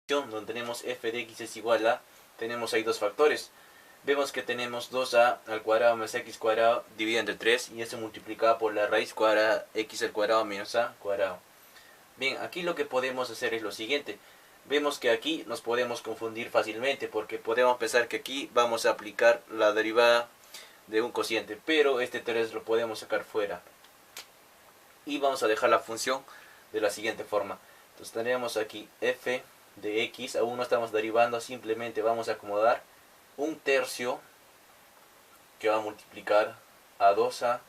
donde tenemos f de x es igual a, tenemos ahí dos factores. Vemos que tenemos 2a al cuadrado más x cuadrado dividido entre 3 y eso multiplicado por la raíz cuadrada x al cuadrado menos a cuadrado. Bien, aquí lo que podemos hacer es lo siguiente. Vemos que aquí nos podemos confundir fácilmente porque podemos pensar que aquí vamos a aplicar la derivada de un cociente, pero este 3 lo podemos sacar fuera. Y vamos a dejar la función de la siguiente forma. Entonces tendríamos aquí f de x, aún no estamos derivando, simplemente vamos a acomodar un tercio que va a multiplicar a 2a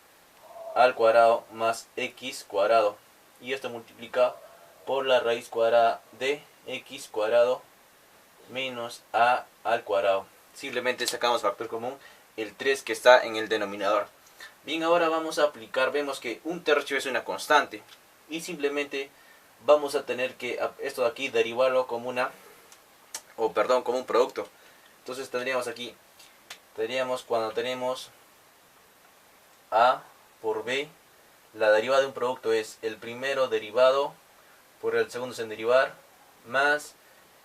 al cuadrado más x cuadrado. Y esto multiplicado por la raíz cuadrada de x cuadrado menos a al cuadrado. Simplemente sacamos factor común, el 3 que está en el denominador. Bien, ahora vamos a aplicar, vemos que un tercio es una constante. Y simplemente vamos a tener que esto de aquí derivarlo como como un producto. Entonces tendríamos aquí, cuando tenemos a por b, la derivada de un producto es el primero derivado por el segundo sin derivar, más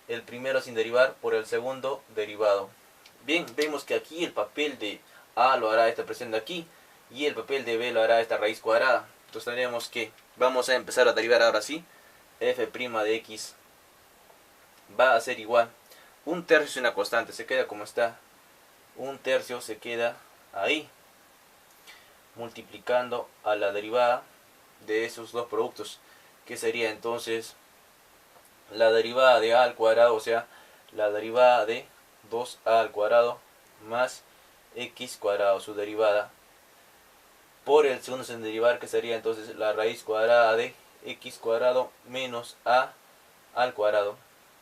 el primero sin derivar por el segundo derivado. Bien, vemos que aquí el papel de a lo hará esta expresión de aquí, y el papel de b lo hará esta raíz cuadrada. Entonces tendríamos que, vamos a empezar a derivar ahora sí, f' de x va a ser igual, un tercio es una constante, se queda como está, un tercio se queda ahí, multiplicando a la derivada de esos dos productos, que sería entonces la derivada de a al cuadrado, o sea, la derivada de 2a al cuadrado más x cuadrado, su derivada, por el segundo sin derivar, que sería entonces la raíz cuadrada de x cuadrado menos a al cuadrado,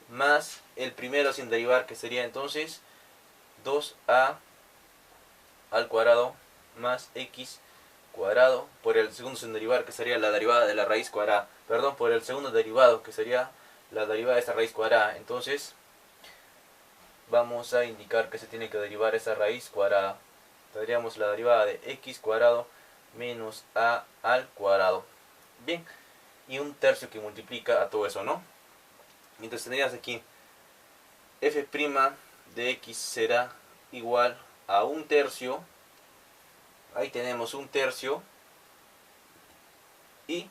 más el primero sin derivar, que sería entonces 2a al cuadrado más x cuadrado, por el segundo sin derivar, que sería la derivada de la raíz cuadrada, perdón, por el segundo derivado, que sería la derivada de esta raíz cuadrada. Entonces vamos a indicar que se tiene que derivar esa raíz cuadrada. Tendríamos la derivada de x cuadrado menos a al cuadrado. Bien, y un tercio que multiplica a todo eso, ¿no? Entonces tendríamos aquí f' de x será igual a un tercio. Ahí tenemos un tercio. Y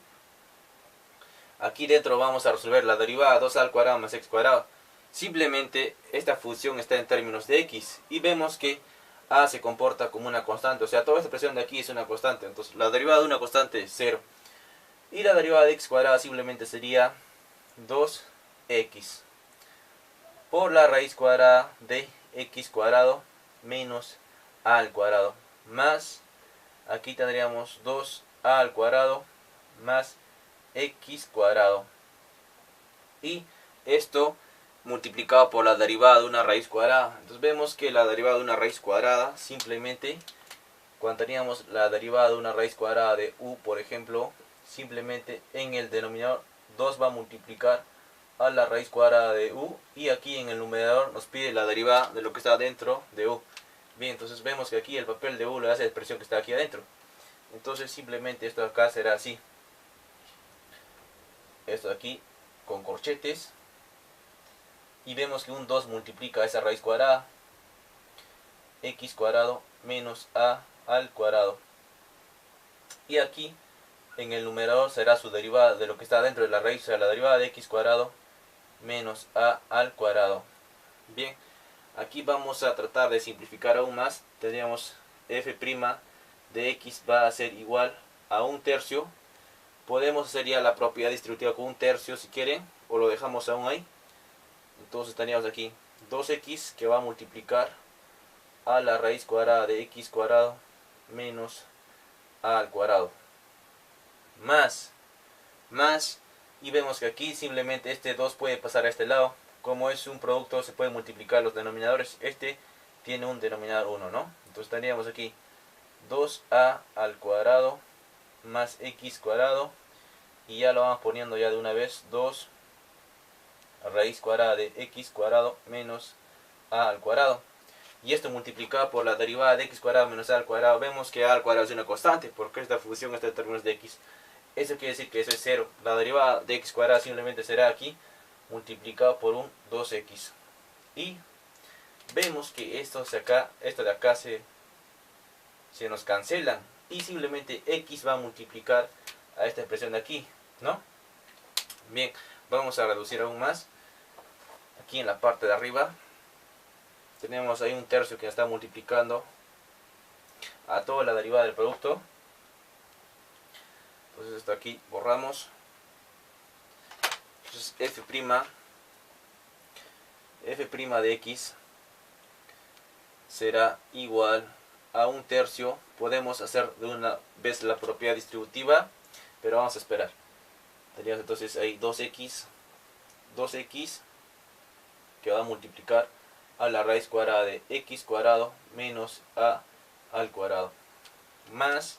aquí dentro vamos a resolver la derivada 2 al cuadrado más x cuadrado. Simplemente esta función está en términos de x. Y vemos que a se comporta como una constante. O sea, toda esta expresión de aquí es una constante. Entonces la derivada de una constante es 0. Y la derivada de x cuadrado simplemente sería 2x por la raíz cuadrada de x cuadrado menos a al cuadrado, más aquí tendríamos 2a al cuadrado más x cuadrado, y esto multiplicado por la derivada de una raíz cuadrada. Entonces vemos que la derivada de una raíz cuadrada, simplemente cuando teníamos la derivada de una raíz cuadrada de u, por ejemplo, simplemente en el denominador 2 va a multiplicar a la raíz cuadrada de u, y aquí en el numerador nos pide la derivada de lo que está dentro de u. Bien, entonces vemos que aquí el papel de u le hace la expresión que está aquí adentro. Entonces simplemente esto acá será así. Esto de aquí con corchetes. Y vemos que un 2 multiplica esa raíz cuadrada. X cuadrado menos a al cuadrado. Y aquí en el numerador será su derivada de lo que está dentro de la raíz, o sea, la derivada de x cuadrado menos a al cuadrado. Bien, aquí vamos a tratar de simplificar aún más. Tendríamos f' de x va a ser igual a un tercio. Podemos hacer ya la propiedad distributiva con un tercio si quieren, o lo dejamos aún ahí. Entonces tendríamos aquí 2x que va a multiplicar a la raíz cuadrada de x cuadrado menos a al cuadrado, más, y vemos que aquí simplemente este 2 puede pasar a este lado. Como es un producto, se pueden multiplicar los denominadores. Este tiene un denominador 1, ¿no? Entonces tendríamos aquí 2a al cuadrado más x cuadrado, y ya lo vamos poniendo ya de una vez, 2 raíz cuadrada de x cuadrado menos a al cuadrado. Y esto multiplicado por la derivada de x cuadrado menos a al cuadrado, vemos que a al cuadrado es una constante, porque esta función está en términos de x. Eso quiere decir que eso es 0. La derivada de x cuadrado simplemente será aquí multiplicado por un 2x. Y vemos que esto de acá se nos cancelan. Y simplemente x va a multiplicar a esta expresión de aquí, ¿no? Bien, vamos a reducir aún más. Aquí en la parte de arriba tenemos ahí un tercio que está multiplicando a toda la derivada del producto. Entonces esto aquí borramos. Entonces f' de x será igual a un tercio. Podemos hacer de una vez la propiedad distributiva, pero vamos a esperar. Tenemos entonces ahí 2x que va a multiplicar a la raíz cuadrada de x cuadrado menos a al cuadrado. Más,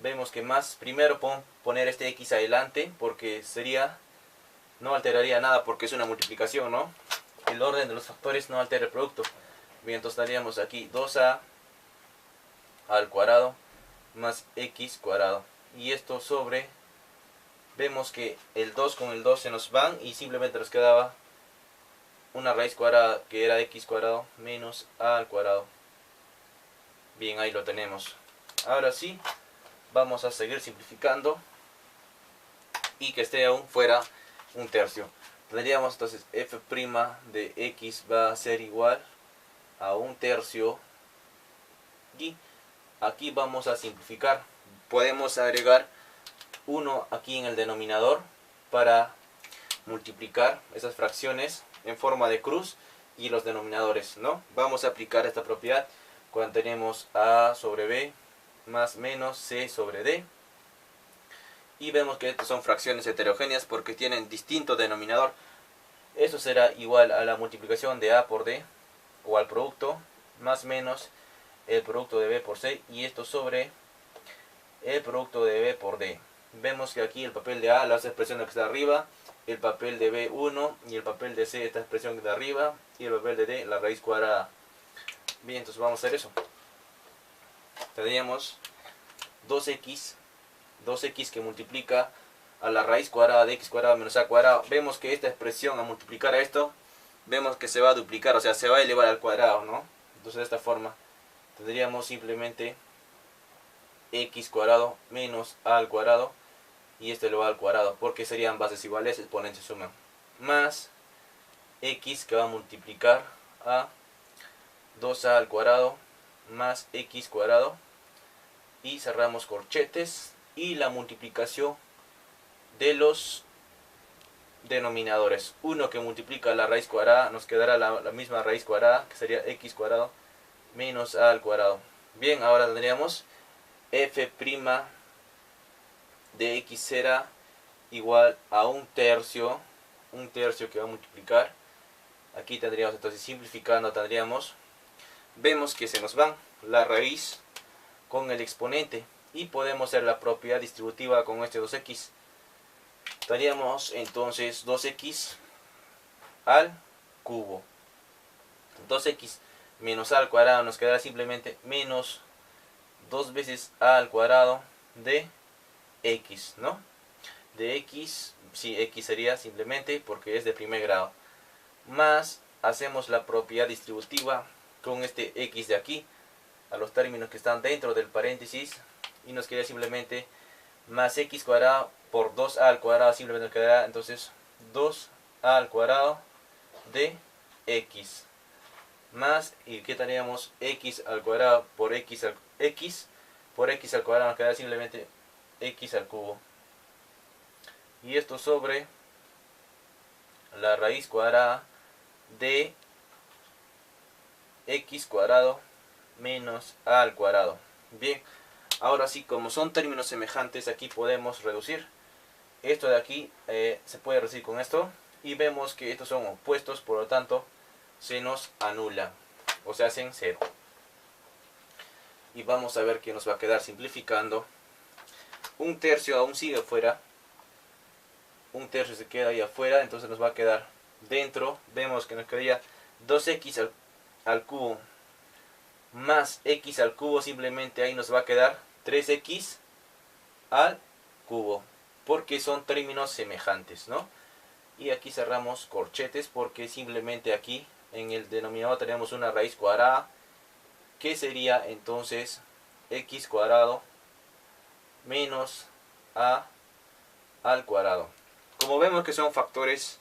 vemos que más, primero poner este x adelante porque no alteraría nada porque es una multiplicación, ¿no? El orden de los factores no altera el producto. Bien, entonces daríamos aquí 2a al cuadrado más x cuadrado. Y esto sobre, vemos que el 2 con el 2 se nos van y simplemente nos quedaba una raíz cuadrada que era x cuadrado menos a al cuadrado. Bien, ahí lo tenemos. Ahora sí, vamos a seguir simplificando y que esté aún fuera un tercio. Tendríamos entonces f' de x va a ser igual a un tercio. Y aquí vamos a simplificar. Podemos agregar 1 aquí en el denominador para multiplicar esas fracciones en forma de cruz y los denominadores, ¿no? Vamos a aplicar esta propiedad cuando tenemos a sobre b más menos c sobre d. Y vemos que estas son fracciones heterogéneas porque tienen distinto denominador. Eso será igual a la multiplicación de a por d, o al producto, más menos el producto de b por c, y esto sobre el producto de b por d. Vemos que aquí el papel de a, la expresión que está arriba, el papel de b 1 y el papel de c, esta expresión de arriba, y el papel de d, la raíz cuadrada. Bien, entonces vamos a hacer eso. Tendríamos 2x que multiplica a la raíz cuadrada de x cuadrado menos a cuadrado. Vemos que esta expresión al multiplicar a esto, vemos que se va a duplicar, o sea, se va a elevar al cuadrado, ¿no? Entonces de esta forma tendríamos simplemente x cuadrado menos a al cuadrado, y esto elevado al cuadrado, porque serían bases iguales, exponencias suman, más x que va a multiplicar a 2a al cuadrado más x cuadrado, y cerramos corchetes, y la multiplicación de los denominadores. Uno que multiplica la raíz cuadrada, nos quedará la misma raíz cuadrada, que sería x cuadrado menos a al cuadrado. Bien, ahora tendríamos f' de x será igual a un tercio que va a multiplicar. Aquí tendríamos, entonces simplificando, vemos que se nos van la raíz con el exponente, y podemos hacer la propiedad distributiva con este 2x. Tendríamos entonces 2x al cubo. 2x menos a al cuadrado nos quedará simplemente menos 2 veces a al cuadrado de x, ¿no? De x, sí, x sería simplemente porque es de primer grado. Más, hacemos la propiedad distributiva con este x de aquí a los términos que están dentro del paréntesis, y nos queda simplemente más x cuadrado por 2a al cuadrado, simplemente nos quedará entonces 2a al cuadrado de x, más, y que tendríamos x al cuadrado por x al cuadrado, nos quedará simplemente x al cubo, y esto sobre la raíz cuadrada de x cuadrado menos a al cuadrado. Bien, ahora sí, como son términos semejantes, aquí podemos reducir. Esto de aquí se puede reducir con esto, y vemos que estos son opuestos, por lo tanto se nos anula, o se hacen cero. Y vamos a ver que nos va a quedar simplificando. Un tercio aún sigue afuera, un tercio se queda ahí afuera, entonces nos va a quedar dentro. Vemos que nos quedaría 2x al cubo más x al cubo, simplemente ahí nos va a quedar 3x al cubo, porque son términos semejantes, ¿no? y aquí cerramos corchetes porque simplemente aquí en el denominador tenemos una raíz cuadrada que sería entonces x cuadrado menos a al cuadrado. Como vemos que son factores,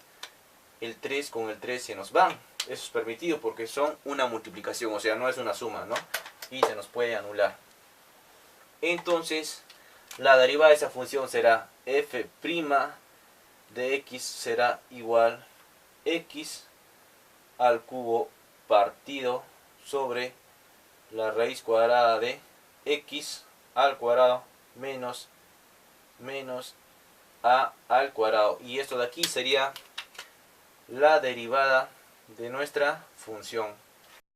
el 3 con el 3 se nos van. Eso es permitido porque son una multiplicación, o sea, no es una suma, ¿no? Y se nos puede anular. Entonces, la derivada de esa función será f' de x será igual x al cubo partido sobre la raíz cuadrada de x al cuadrado menos a al cuadrado. Y esto de aquí sería la derivada de nuestra función.